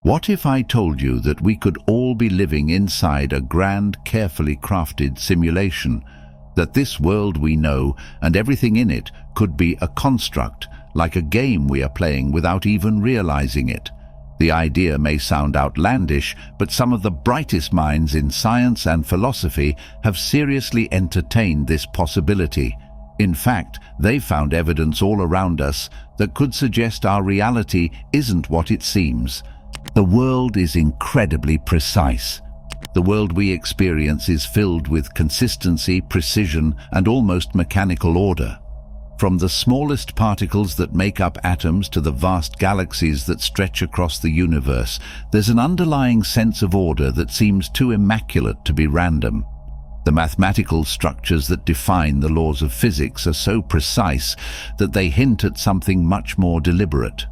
What if I told you that we could all be living inside a grand, carefully crafted simulation, that this world we know and everything in it could be a construct, like a game we are playing without even realizing it? The idea may sound outlandish, but some of the brightest minds in science and philosophy have seriously entertained this possibility. In fact, they found evidence all around us that could suggest our reality isn't what it seems. The world is incredibly precise. The world we experience is filled with consistency, precision, and almost mechanical order. From the smallest particles that make up atoms to the vast galaxies that stretch across the universe, there's an underlying sense of order that seems too immaculate to be random. The mathematical structures that define the laws of physics are so precise that they hint at something much more deliberate.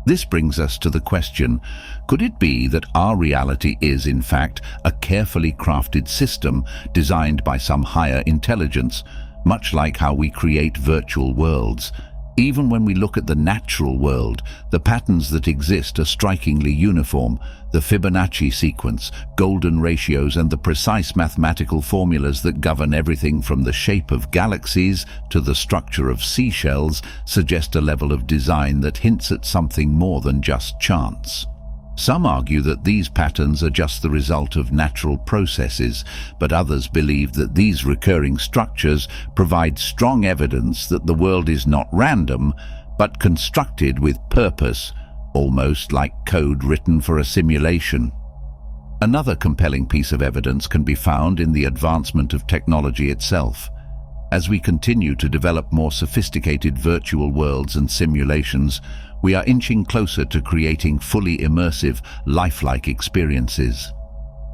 This brings us to the question, could it be that our reality is, in fact, a carefully crafted system designed by some higher intelligence, much like how we create virtual worlds? Even when we look at the natural world, the patterns that exist are strikingly uniform. The Fibonacci sequence, golden ratios, and the precise mathematical formulas that govern everything from the shape of galaxies to the structure of seashells suggest a level of design that hints at something more than just chance. Some argue that these patterns are just the result of natural processes, but others believe that these recurring structures provide strong evidence that the world is not random, but constructed with purpose, almost like code written for a simulation. Another compelling piece of evidence can be found in the advancement of technology itself. As we continue to develop more sophisticated virtual worlds and simulations, we are inching closer to creating fully immersive, lifelike experiences.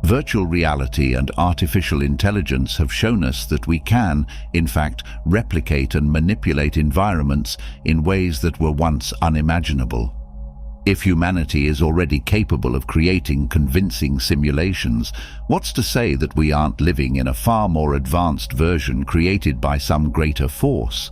Virtual reality and artificial intelligence have shown us that we can, in fact, replicate and manipulate environments in ways that were once unimaginable. If humanity is already capable of creating convincing simulations, what's to say that we aren't living in a far more advanced version created by some greater force?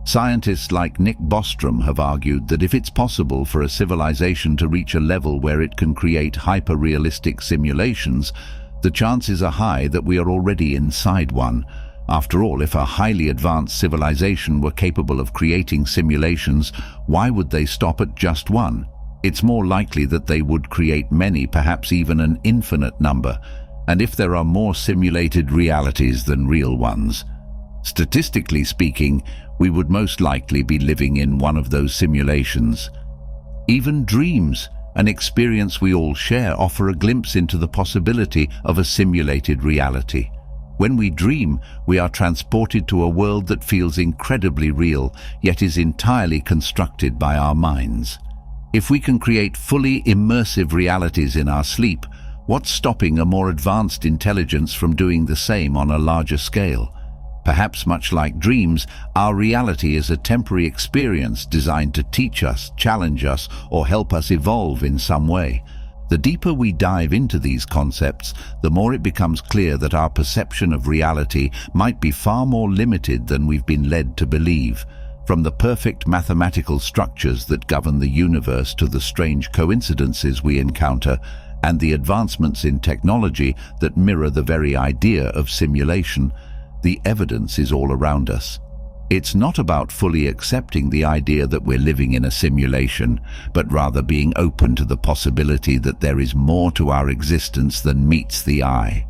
Scientists like Nick Bostrom have argued that if it's possible for a civilization to reach a level where it can create hyper-realistic simulations, the chances are high that we are already inside one. After all, if a highly advanced civilization were capable of creating simulations, why would they stop at just one? It's more likely that they would create many, perhaps even an infinite number. And if there are more simulated realities than real ones, statistically speaking, we would most likely be living in one of those simulations. Even dreams, an experience we all share, offer a glimpse into the possibility of a simulated reality. When we dream, we are transported to a world that feels incredibly real, yet is entirely constructed by our minds. If we can create fully immersive realities in our sleep, what's stopping a more advanced intelligence from doing the same on a larger scale? Perhaps much like dreams, our reality is a temporary experience designed to teach us, challenge us, or help us evolve in some way. The deeper we dive into these concepts, the more it becomes clear that our perception of reality might be far more limited than we've been led to believe. From the perfect mathematical structures that govern the universe to the strange coincidences we encounter, and the advancements in technology that mirror the very idea of simulation, the evidence is all around us. It's not about fully accepting the idea that we're living in a simulation, but rather being open to the possibility that there is more to our existence than meets the eye.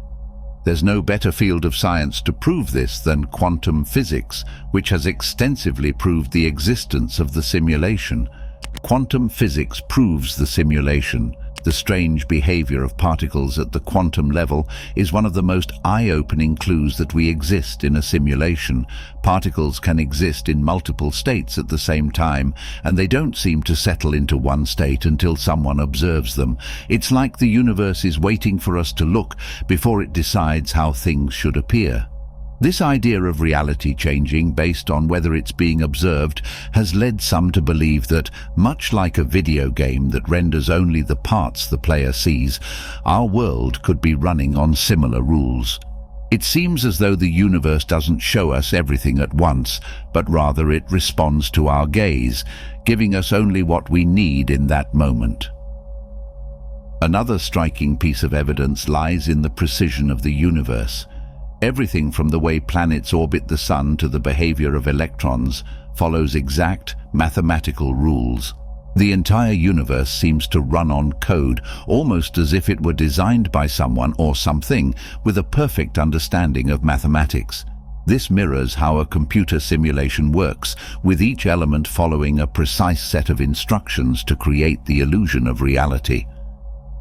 There's no better field of science to prove this than quantum physics, which has extensively proved the existence of the simulation. Quantum physics proves the simulation. The strange behavior of particles at the quantum level is one of the most eye-opening clues that we exist in a simulation. Particles can exist in multiple states at the same time, and they don't seem to settle into one state until someone observes them. It's like the universe is waiting for us to look before it decides how things should appear. This idea of reality changing based on whether it's being observed has led some to believe that, much like a video game that renders only the parts the player sees, our world could be running on similar rules. It seems as though the universe doesn't show us everything at once, but rather it responds to our gaze, giving us only what we need in that moment. Another striking piece of evidence lies in the precision of the universe. Everything from the way planets orbit the sun to the behavior of electrons follows exact mathematical rules. The entire universe seems to run on code, almost as if it were designed by someone or something with a perfect understanding of mathematics. This mirrors how a computer simulation works, with each element following a precise set of instructions to create the illusion of reality.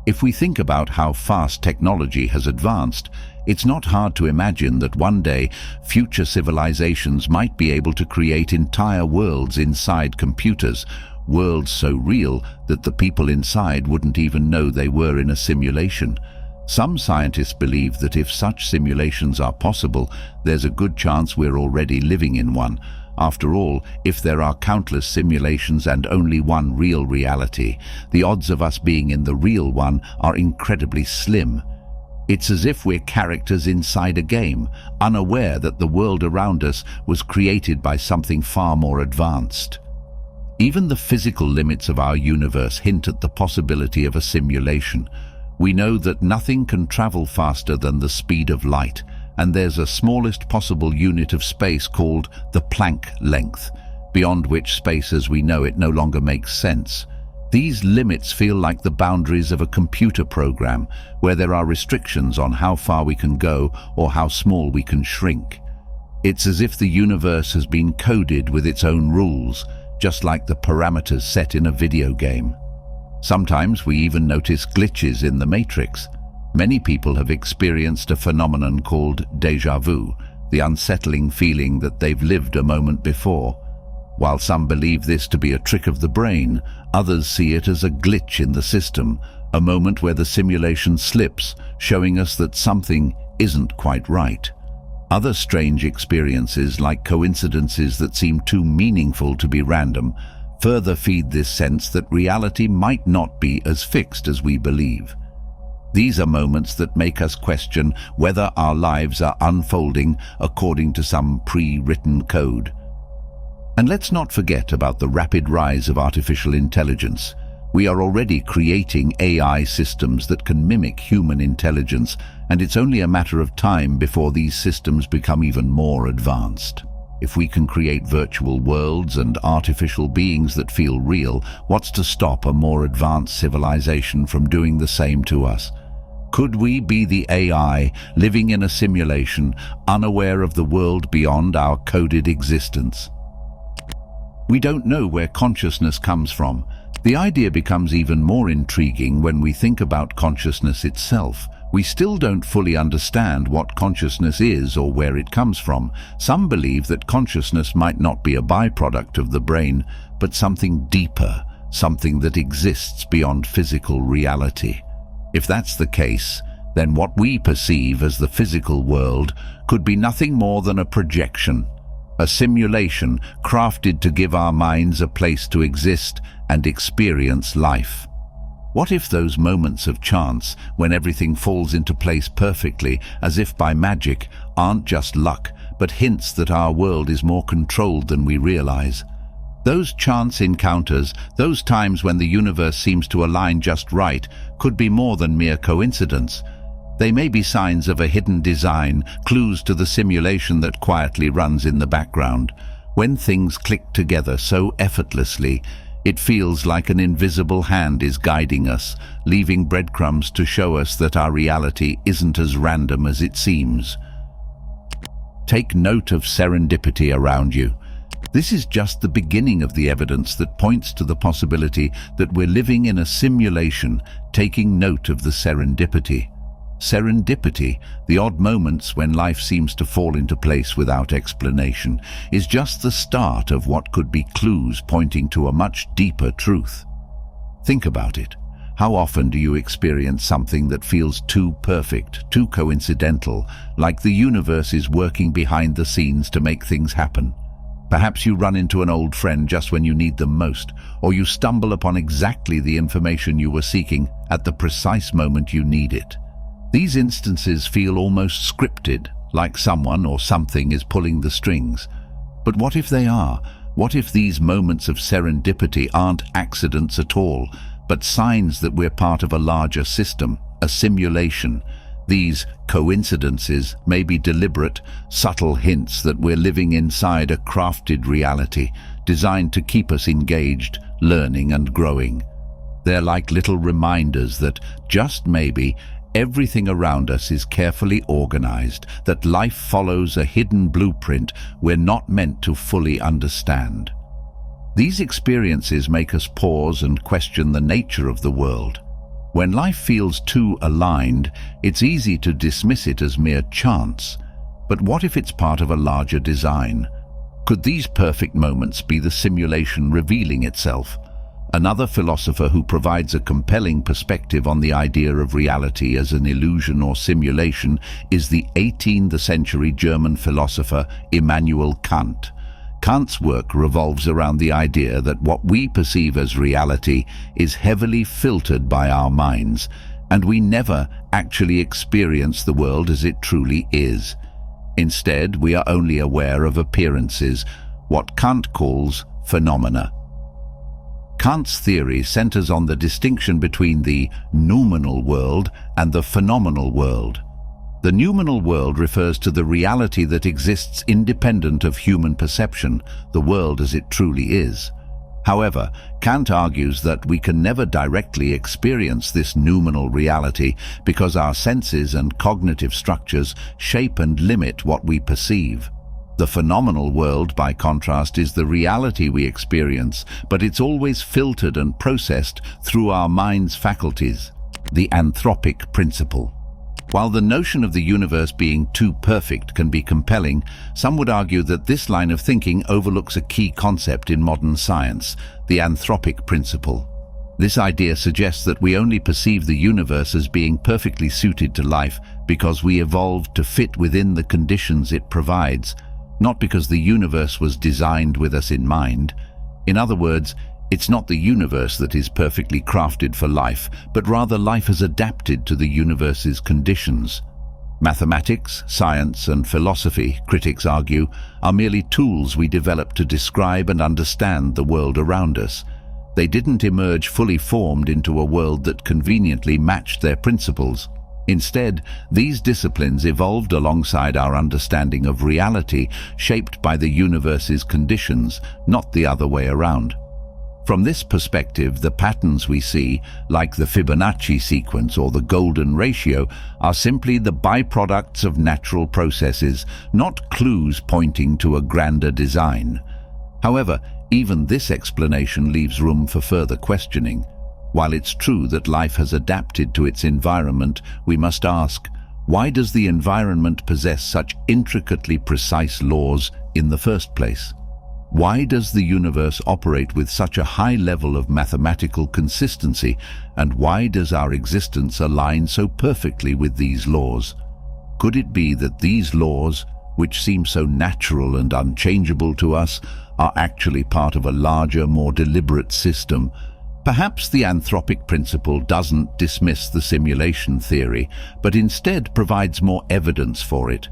If we think about how fast technology has advanced, it's not hard to imagine that one day future civilizations might be able to create entire worlds inside computers, worlds so real that the people inside wouldn't even know they were in a simulation. Some scientists believe that if such simulations are possible, there's a good chance we're already living in one. After all, if there are countless simulations and only one real reality, the odds of us being in the real one are incredibly slim. It's as if we're characters inside a game, unaware that the world around us was created by something far more advanced. Even the physical limits of our universe hint at the possibility of a simulation. We know that nothing can travel faster than the speed of light, and there's a smallest possible unit of space called the Planck length, beyond which space as we know it no longer makes sense. These limits feel like the boundaries of a computer program, where there are restrictions on how far we can go or how small we can shrink. It's as if the universe has been coded with its own rules, just like the parameters set in a video game. Sometimes we even notice glitches in the matrix. Many people have experienced a phenomenon called déjà vu, the unsettling feeling that they've lived a moment before. While some believe this to be a trick of the brain, others see it as a glitch in the system, a moment where the simulation slips, showing us that something isn't quite right. Other strange experiences, like coincidences that seem too meaningful to be random, further feed this sense that reality might not be as fixed as we believe. These are moments that make us question whether our lives are unfolding according to some pre-written code. And let's not forget about the rapid rise of artificial intelligence. We are already creating AI systems that can mimic human intelligence, and it's only a matter of time before these systems become even more advanced. If we can create virtual worlds and artificial beings that feel real, what's to stop a more advanced civilization from doing the same to us? Could we be the AI living in a simulation, unaware of the world beyond our coded existence? We don't know where consciousness comes from. The idea becomes even more intriguing when we think about consciousness itself. We still don't fully understand what consciousness is or where it comes from. Some believe that consciousness might not be a byproduct of the brain, but something deeper, something that exists beyond physical reality. If that's the case, then what we perceive as the physical world could be nothing more than a projection, a simulation crafted to give our minds a place to exist and experience life. What if those moments of chance, when everything falls into place perfectly, as if by magic, aren't just luck, but hints that our world is more controlled than we realize? Those chance encounters, those times when the universe seems to align just right, could be more than mere coincidence. They may be signs of a hidden design, clues to the simulation that quietly runs in the background. When things click together so effortlessly, it feels like an invisible hand is guiding us, leaving breadcrumbs to show us that our reality isn't as random as it seems. Take note of serendipity around you. This is just the beginning of the evidence that points to the possibility that we're living in a simulation, taking note of the serendipity. Serendipity, the odd moments when life seems to fall into place without explanation, is just the start of what could be clues pointing to a much deeper truth. Think about it. How often do you experience something that feels too perfect, too coincidental, like the universe is working behind the scenes to make things happen? Perhaps you run into an old friend just when you need them most, or you stumble upon exactly the information you were seeking at the precise moment you need it. These instances feel almost scripted, like someone or something is pulling the strings. But what if they are? What if these moments of serendipity aren't accidents at all, but signs that we're part of a larger system, a simulation. These coincidences may be deliberate, subtle hints that we're living inside a crafted reality, designed to keep us engaged, learning and growing. They're like little reminders that, just maybe, everything around us is carefully organized, that life follows a hidden blueprint we're not meant to fully understand. These experiences make us pause and question the nature of the world. When life feels too aligned, it's easy to dismiss it as mere chance. But what if it's part of a larger design? Could these perfect moments be the simulation revealing itself? Another philosopher who provides a compelling perspective on the idea of reality as an illusion or simulation is the 18th century German philosopher Immanuel Kant. Kant's work revolves around the idea that what we perceive as reality is heavily filtered by our minds, and we never actually experience the world as it truly is. Instead, we are only aware of appearances, what Kant calls phenomena. Kant's theory centers on the distinction between the noumenal world and the phenomenal world. The noumenal world refers to the reality that exists independent of human perception, the world as it truly is. However, Kant argues that we can never directly experience this noumenal reality because our senses and cognitive structures shape and limit what we perceive. The phenomenal world, by contrast, is the reality we experience, but it's always filtered and processed through our mind's faculties. The anthropic principle. While the notion of the universe being too perfect can be compelling, some would argue that this line of thinking overlooks a key concept in modern science, the anthropic principle. This idea suggests that we only perceive the universe as being perfectly suited to life because we evolved to fit within the conditions it provides, not because the universe was designed with us in mind. In other words, it's not the universe that is perfectly crafted for life, but rather life has adapted to the universe's conditions. Mathematics, science, and philosophy, critics argue, are merely tools we develop to describe and understand the world around us. They didn't emerge fully formed into a world that conveniently matched their principles. Instead, these disciplines evolved alongside our understanding of reality, shaped by the universe's conditions, not the other way around. From this perspective, the patterns we see, like the Fibonacci sequence or the golden ratio, are simply the byproducts of natural processes, not clues pointing to a grander design. However, even this explanation leaves room for further questioning. While it's true that life has adapted to its environment, we must ask, why does the environment possess such intricately precise laws in the first place? Why does the universe operate with such a high level of mathematical consistency, and why does our existence align so perfectly with these laws? Could it be that these laws, which seem so natural and unchangeable to us, are actually part of a larger, more deliberate system? Perhaps the anthropic principle doesn't dismiss the simulation theory, but instead provides more evidence for it.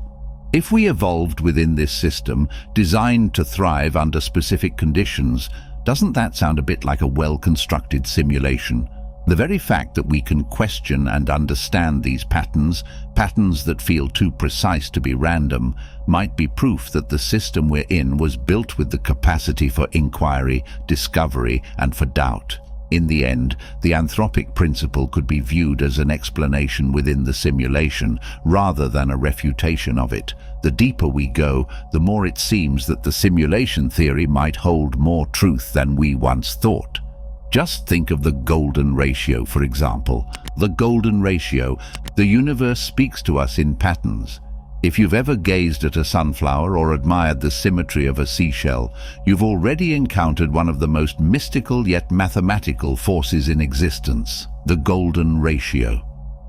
If we evolved within this system, designed to thrive under specific conditions, doesn't that sound a bit like a well-constructed simulation? The very fact that we can question and understand these patterns that feel too precise to be random, might be proof that the system we're in was built with the capacity for inquiry, discovery, and for doubt. In the end, the anthropic principle could be viewed as an explanation within the simulation, rather than a refutation of it. The deeper we go, the more it seems that the simulation theory might hold more truth than we once thought. Just think of the golden ratio, for example. The golden ratio, the universe speaks to us in patterns. If you've ever gazed at a sunflower or admired the symmetry of a seashell, you've already encountered one of the most mystical yet mathematical forces in existence, the golden ratio.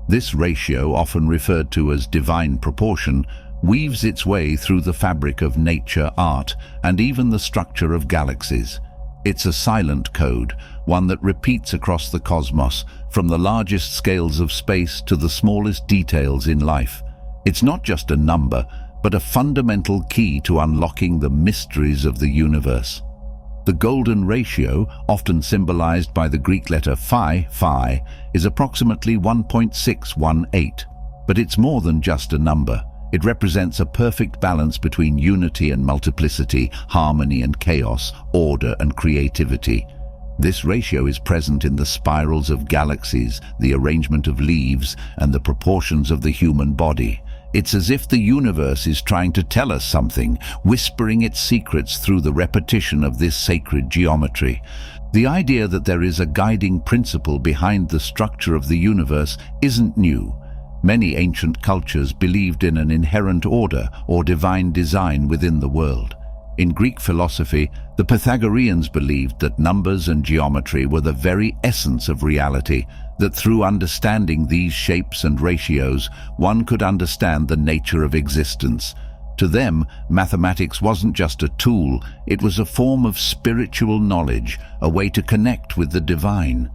This ratio, often referred to as divine proportion, weaves its way through the fabric of nature, art, and even the structure of galaxies. It's a silent code, one that repeats across the cosmos, from the largest scales of space to the smallest details in life. It's not just a number, but a fundamental key to unlocking the mysteries of the universe. The golden ratio, often symbolized by the Greek letter phi, is approximately 1.618. But it's more than just a number. It represents a perfect balance between unity and multiplicity, harmony and chaos, order and creativity. This ratio is present in the spirals of galaxies, the arrangement of leaves, and the proportions of the human body. It's as if the universe is trying to tell us something, whispering its secrets through the repetition of this sacred geometry. The idea that there is a guiding principle behind the structure of the universe isn't new. Many ancient cultures believed in an inherent order or divine design within the world. In Greek philosophy, the Pythagoreans believed that numbers and geometry were the very essence of reality, that through understanding these shapes and ratios, one could understand the nature of existence. To them, mathematics wasn't just a tool, it was a form of spiritual knowledge, a way to connect with the divine.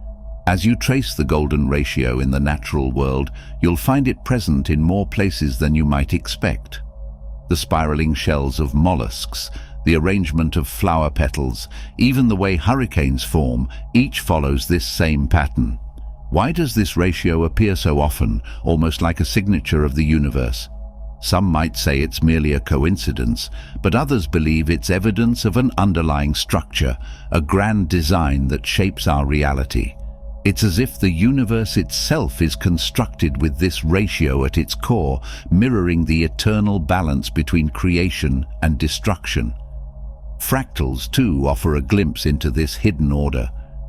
As you trace the golden ratio in the natural world, you'll find it present in more places than you might expect. The spiraling shells of mollusks, the arrangement of flower petals, even the way hurricanes form, each follows this same pattern. Why does this ratio appear so often, almost like a signature of the universe? Some might say it's merely a coincidence, but others believe it's evidence of an underlying structure, a grand design that shapes our reality. It's as if the universe itself is constructed with this ratio at its core, mirroring the eternal balance between creation and destruction. Fractals, too, offer a glimpse into this hidden order.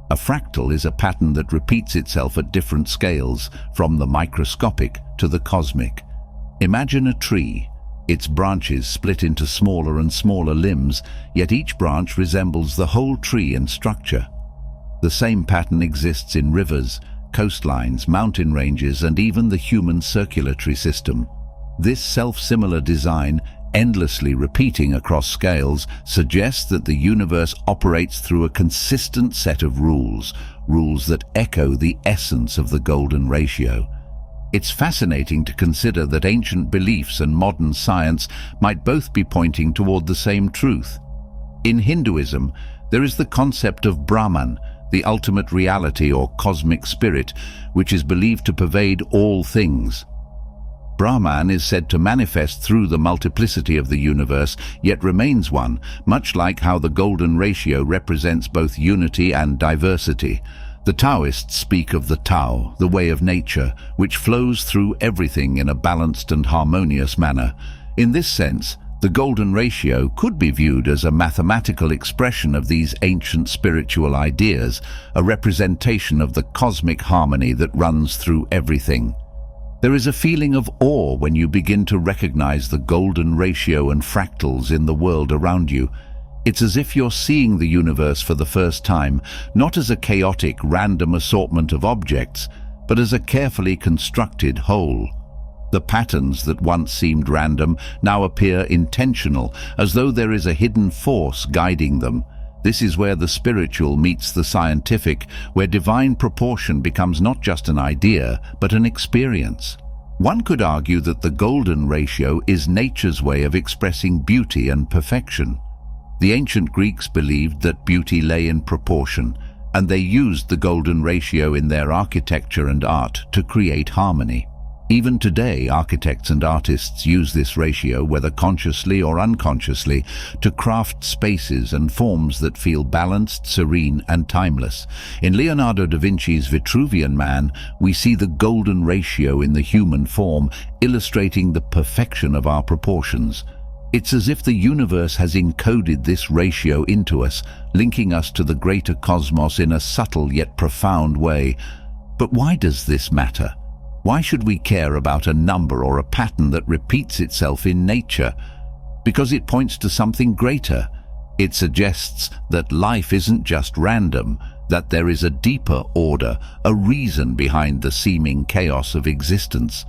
A fractal is a pattern that repeats itself at different scales, from the microscopic to the cosmic. Imagine a tree. Its branches split into smaller and smaller limbs, yet each branch resembles the whole tree in structure. The same pattern exists in rivers, coastlines, mountain ranges, and even the human circulatory system. This self-similar design, endlessly repeating across scales, suggests that the universe operates through a consistent set of rules that echo the essence of the golden ratio. It's fascinating to consider that ancient beliefs and modern science might both be pointing toward the same truth. In Hinduism, there is the concept of Brahman, the ultimate reality or cosmic spirit, which is believed to pervade all things. Brahman is said to manifest through the multiplicity of the universe, yet remains one, much like how the golden ratio represents both unity and diversity. The Taoists speak of the Tao, the way of nature, which flows through everything in a balanced and harmonious manner. In this sense, the golden ratio could be viewed as a mathematical expression of these ancient spiritual ideas, a representation of the cosmic harmony that runs through everything. There is a feeling of awe when you begin to recognize the golden ratio and fractals in the world around you. It's as if you're seeing the universe for the first time, not as a chaotic, random assortment of objects, but as a carefully constructed whole. The patterns that once seemed random now appear intentional, as though there is a hidden force guiding them. This is where the spiritual meets the scientific, where divine proportion becomes not just an idea, but an experience. One could argue that the golden ratio is nature's way of expressing beauty and perfection. The ancient Greeks believed that beauty lay in proportion, and they used the golden ratio in their architecture and art to create harmony. Even today, architects and artists use this ratio, whether consciously or unconsciously, to craft spaces and forms that feel balanced, serene, and timeless. In Leonardo da Vinci's Vitruvian Man, we see the golden ratio in the human form, illustrating the perfection of our proportions. It's as if the universe has encoded this ratio into us, linking us to the greater cosmos in a subtle yet profound way. But why does this matter? Why should we care about a number or a pattern that repeats itself in nature? Because it points to something greater. It suggests that life isn't just random, that there is a deeper order, a reason behind the seeming chaos of existence.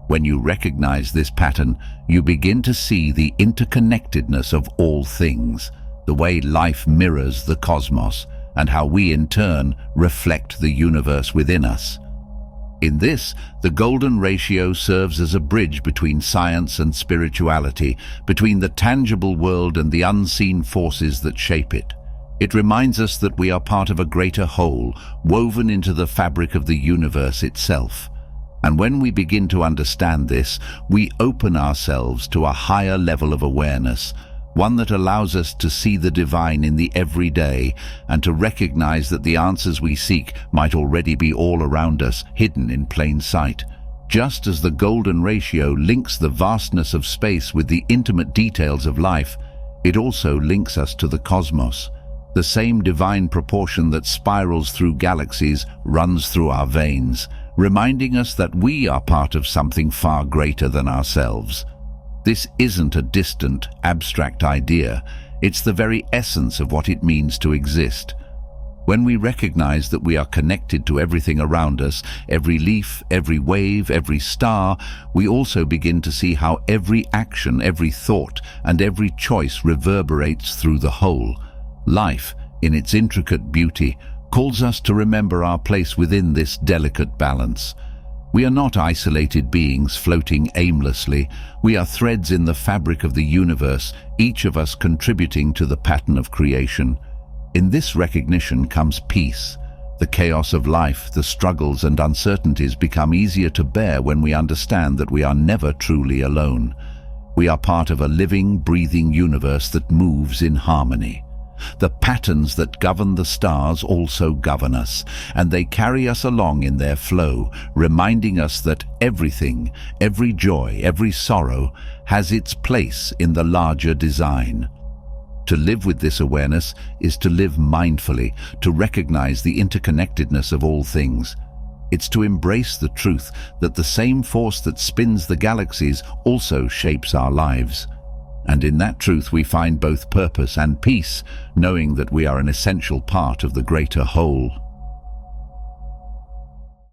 When you recognize this pattern, you begin to see the interconnectedness of all things, the way life mirrors the cosmos, and how we in turn reflect the universe within us. In this, the golden ratio serves as a bridge between science and spirituality, between the tangible world and the unseen forces that shape it. It reminds us that we are part of a greater whole, woven into the fabric of the universe itself. And when we begin to understand this, we open ourselves to a higher level of awareness, one that allows us to see the divine in the everyday and to recognize that the answers we seek might already be all around us, hidden in plain sight. Just as the golden ratio links the vastness of space with the intimate details of life, it also links us to the cosmos. The same divine proportion that spirals through galaxies runs through our veins, reminding us that we are part of something far greater than ourselves. This isn't a distant, abstract idea. It's the very essence of what it means to exist. When we recognize that we are connected to everything around us, every leaf, every wave, every star, we also begin to see how every action, every thought, and every choice reverberates through the whole. Life, in its intricate beauty, calls us to remember our place within this delicate balance. We are not isolated beings floating aimlessly. We are threads in the fabric of the universe, each of us contributing to the pattern of creation. In this recognition comes peace. The chaos of life, the struggles and uncertainties become easier to bear when we understand that we are never truly alone. We are part of a living, breathing universe that moves in harmony. The patterns that govern the stars also govern us, and they carry us along in their flow, reminding us that everything, every joy, every sorrow, has its place in the larger design. To live with this awareness is to live mindfully, to recognize the interconnectedness of all things. It's to embrace the truth that the same force that spins the galaxies also shapes our lives. And in that truth we find both purpose and peace, knowing that we are an essential part of the greater whole.